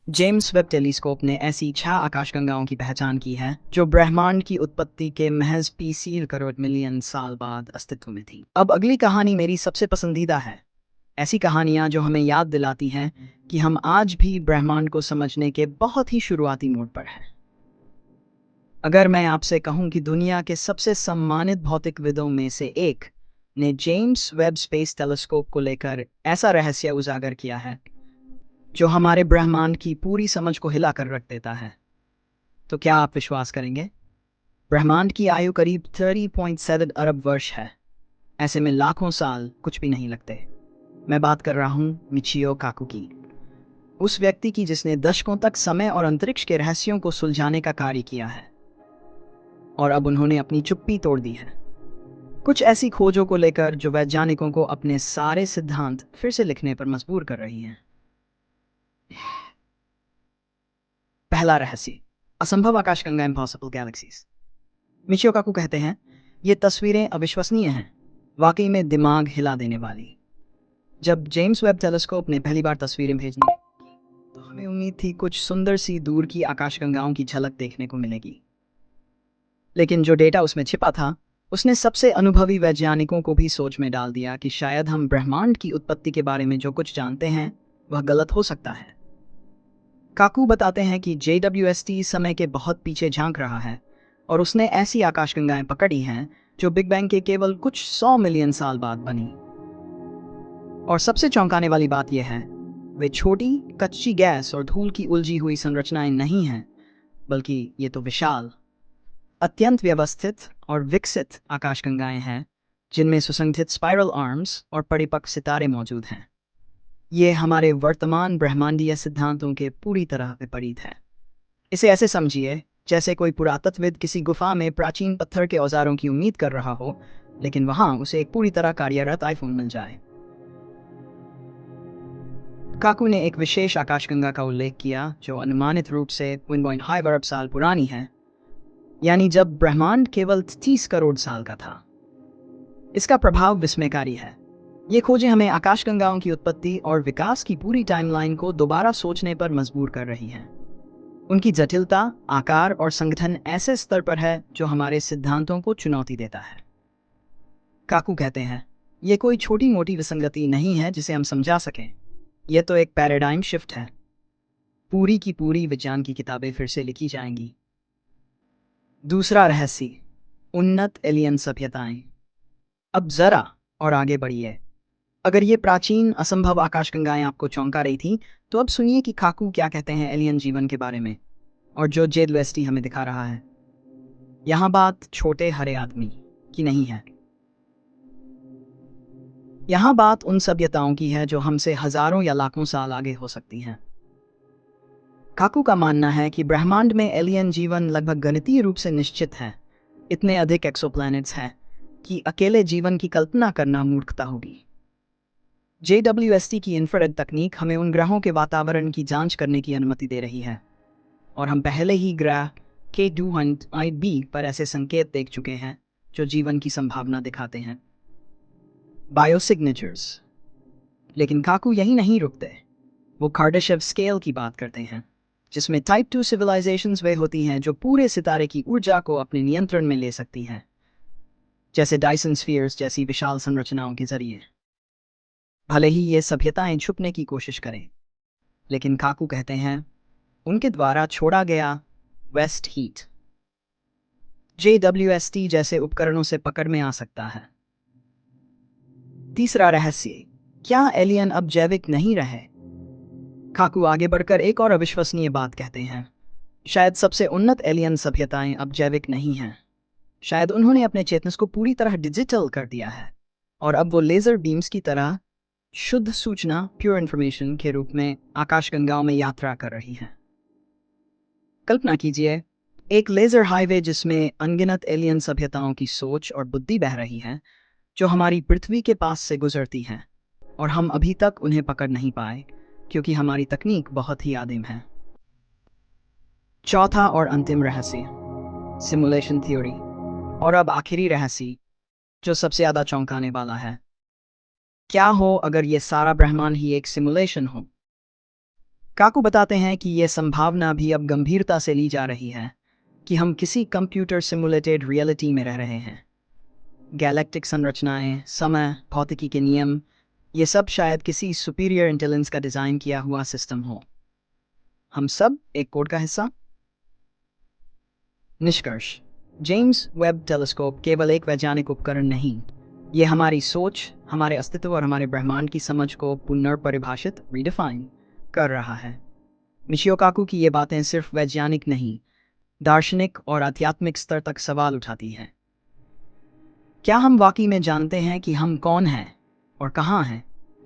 James Webb telescope ने ऐसी 6 आकाशगंगाओं की पहचान की है जो ब्रह्मांड की उत्पत्ति के महज 20 करोड़ मिलियन साल बाद अस्तित्व में थी। अब अगली कहानी मेरी सबसे पसंदीदा है। ऐसी कहानियां जो हमें याद दिलाती हैं कि हम आज भी ब्रह्मांड को समझने के बहुत ही शुरुआती मोड़ पर हैं। अगर मैं आपसे कहूं कि दुनिया के सबसे सम्मानित भौतिकविदों में से एक ने जेम्स वेब स्पेस टेलीस्कोप को लेकर ऐसा रहस्य उजागर किया है जो हमारे ब्रह्मांड की पूरी समझ को हिला कर रख देता है, तो क्या आप विश्वास करेंगे? ब्रह्मांड की आयु करीब 30.7 अरब वर्ष है। ऐसे में लाखों साल कुछ भी नहीं लगते। मैं बात कर रहा हूं मिचियो काकू की, उस व्यक्ति की जिसने दशकों तक समय और अंतरिक्ष के रहस्यों को सुलझाने का कार्य किया है, और अब उन्होंने अपनी चुप्पी तोड़ दी है कुछ ऐसी खोजों को लेकर जो वैज्ञानिकों को अपने सारे सिद्धांत फिर से लिखने पर मजबूर कर रही हैं। पहला रहस्य, असंभव आकाशगंगा, इम्पॉसिबल गैलेक्सीज। मिचियो काकू कहते हैं, ये तस्वीरें अविश्वसनीय हैं, वाकई में दिमाग हिला देने वाली। जब जेम्स वेब टेलीस्कोप ने पहली बार तस्वीरें भेजनी तो हमें उम्मीद थी कुछ सुंदर सी दूर की आकाशगंगाओं की झलक देखने को मिलेगी, लेकिन जो डेटा उसमें छिपा था उसने सबसे अनुभवी वैज्ञानिकों को भी सोच में डाल दिया कि शायद हम ब्रह्मांड की उत्पत्ति के बारे में जो कुछ जानते हैं वह गलत हो सकता है। काकू बताते हैं कि JWST समय के बहुत पीछे झांक रहा है और उसने ऐसी आकाशगंगाएं पकड़ी हैं जो बिग बैंग के केवल कुछ 100 मिलियन साल बाद बनी। और सबसे चौंकाने वाली बात यह है, वे छोटी कच्ची गैस और धूल की उलझी हुई संरचनाएं नहीं हैं, बल्कि ये तो विशाल, अत्यंत व्यवस्थित और विकसित आकाशगंगाएं हैं जिनमें सुसंगठित स्पाइरल आर्म्स और परिपक्व सितारे मौजूद हैं। ये हमारे वर्तमान ब्रह्मांडीय सिद्धांतों के पूरी तरह विपरीत है। इसे ऐसे समझिए जैसे कोई पुरातत्वविद किसी गुफा में प्राचीन पत्थर के औजारों की उम्मीद कर रहा हो, लेकिन वहां उसे एक पूरी तरह कार्यरत आईफोन मिल जाए। काकू ने एक विशेष आकाशगंगा का उल्लेख किया जो अनुमानित रूप से 1.5 अरब साल पुरानी है, यानी जब ब्रह्मांड केवल 30 करोड़ साल का था। इसका प्रभाव विस्मयकारी है। ये खोजें हमें आकाशगंगाओं की उत्पत्ति और विकास की पूरी टाइमलाइन को दोबारा सोचने पर मजबूर कर रही हैं। उनकी जटिलता, आकार और संगठन ऐसे स्तर पर है जो हमारे सिद्धांतों को चुनौती देता है। काकू कहते हैं, ये कोई छोटी मोटी विसंगति नहीं है जिसे हम समझा सकें, यह तो एक पैराडाइम शिफ्ट है। पूरी की पूरी विज्ञान की किताबें फिर से लिखी जाएंगी। दूसरा रहस्य, उन्नत एलियन सभ्यताएं। अब जरा और आगे बढ़िए। अगर ये प्राचीन असंभव आकाशगंगाएं आपको चौंका रही थी, तो अब सुनिए कि काकू क्या कहते हैं एलियन जीवन के बारे में और जो JWST हमें दिखा रहा है। यहां बात छोटे हरे आदमी की नहीं है। यहां बात उन सभ्यताओं की है जो हमसे हजारों या लाखों साल आगे हो सकती हैं। काकू का मानना है कि ब्रह्मांड में एलियन जीवन लगभग गणितीय रूप से निश्चित है। इतने अधिक एक्सोप्लैनेट्स हैं कि अकेले जीवन की कल्पना करना मूर्खता होगी। JWST की इंफ्रारेड तकनीक हमें उन ग्रहों के वातावरण की जांच करने की अनुमति दे रही है, और हम पहले ही ग्रह K2b पर ऐसे संकेत देख चुके हैं जो जीवन की संभावना दिखाते हैं। बायोसिग्नेचर्स। लेकिन काकू यही नहीं रुकते। वो कार्डाशेव स्केल की बात करते हैं, जिसमें टाइप 2 सिविलाइजेशंस वे होती हैं जो पूरे सितारे की ऊर्जा को अपने नियंत्रण में ले सकती हैं, जैसे डायसन स्फीयर्स जैसी विशाल संरचनाओं के जरिए। भले ही ये सभ्यताएं छुपने की कोशिश करें, लेकिन काकू कहते हैं उनके द्वारा छोड़ा गया वेस्ट हीट JWST जैसे उपकरणों से पकड़ में आ सकता है। तीसरा रहस्य, क्या एलियन अब जैविक नहीं रहे? काकू आगे बढ़कर एक और अविश्वसनीय बात कहते हैं, शायद सबसे उन्नत एलियन सभ्यताएं अब जैविक नहीं हैं। शायद उन्होंने अपने चेतन को पूरी तरह डिजिटल कर दिया है, और अब वो लेजर बीम्स की तरह शुद्ध सूचना, प्योर इंफॉर्मेशन के रूप में आकाशगंगाओं में यात्रा कर रही हैं। कल्पना कीजिए, एक लेजर हाईवे जिसमें अनगिनत एलियन सभ्यताओं की सोच और बुद्धि बह रही है, जो हमारी पृथ्वी के पास से गुजरती हैं, और हम अभी तक उन्हें पकड़ नहीं पाए क्योंकि हमारी तकनीक बहुत ही आदिम है। चौथा और अंतिम रहस्य, सिमुलेशन थ्योरी। और अब आखिरी रहस्य जो सबसे ज्यादा चौंकाने वाला है, क्या हो अगर ये सारा ब्रह्मांड ही एक सिमुलेशन हो? काकू बताते हैं कि यह संभावना भी अब गंभीरता से ली जा रही है कि हम किसी कंप्यूटर सिमुलेटेड रियलिटी में रह रहे हैं। गैलेक्टिक संरचनाएं, समय, भौतिकी के नियम, ये सब शायद किसी सुपीरियर इंटेलिजेंस का डिज़ाइन किया हुआ सिस्टम हो। हम सब एक कोड का हिस्सा। निष्कर्ष: जेम्स वेब टेलीस्कोप केवल एक वैज्ञानिक उपकरण नहीं, ये हमारी सोच, हमारे अस्तित्व और हमारे ब्रह्मांड की समझ को पुनर्परिभाषित रीडिफाइन कर रहा है। मिशियो काकू की ये बातें सिर्फ वैज्ञानिक नहीं, दार्शनिक और आध्यात्मिक स्तर तक सवाल उठाती हैं। क्या हम वाकई में जानते हैं कि हम कौन हैं और कहाँ हैं?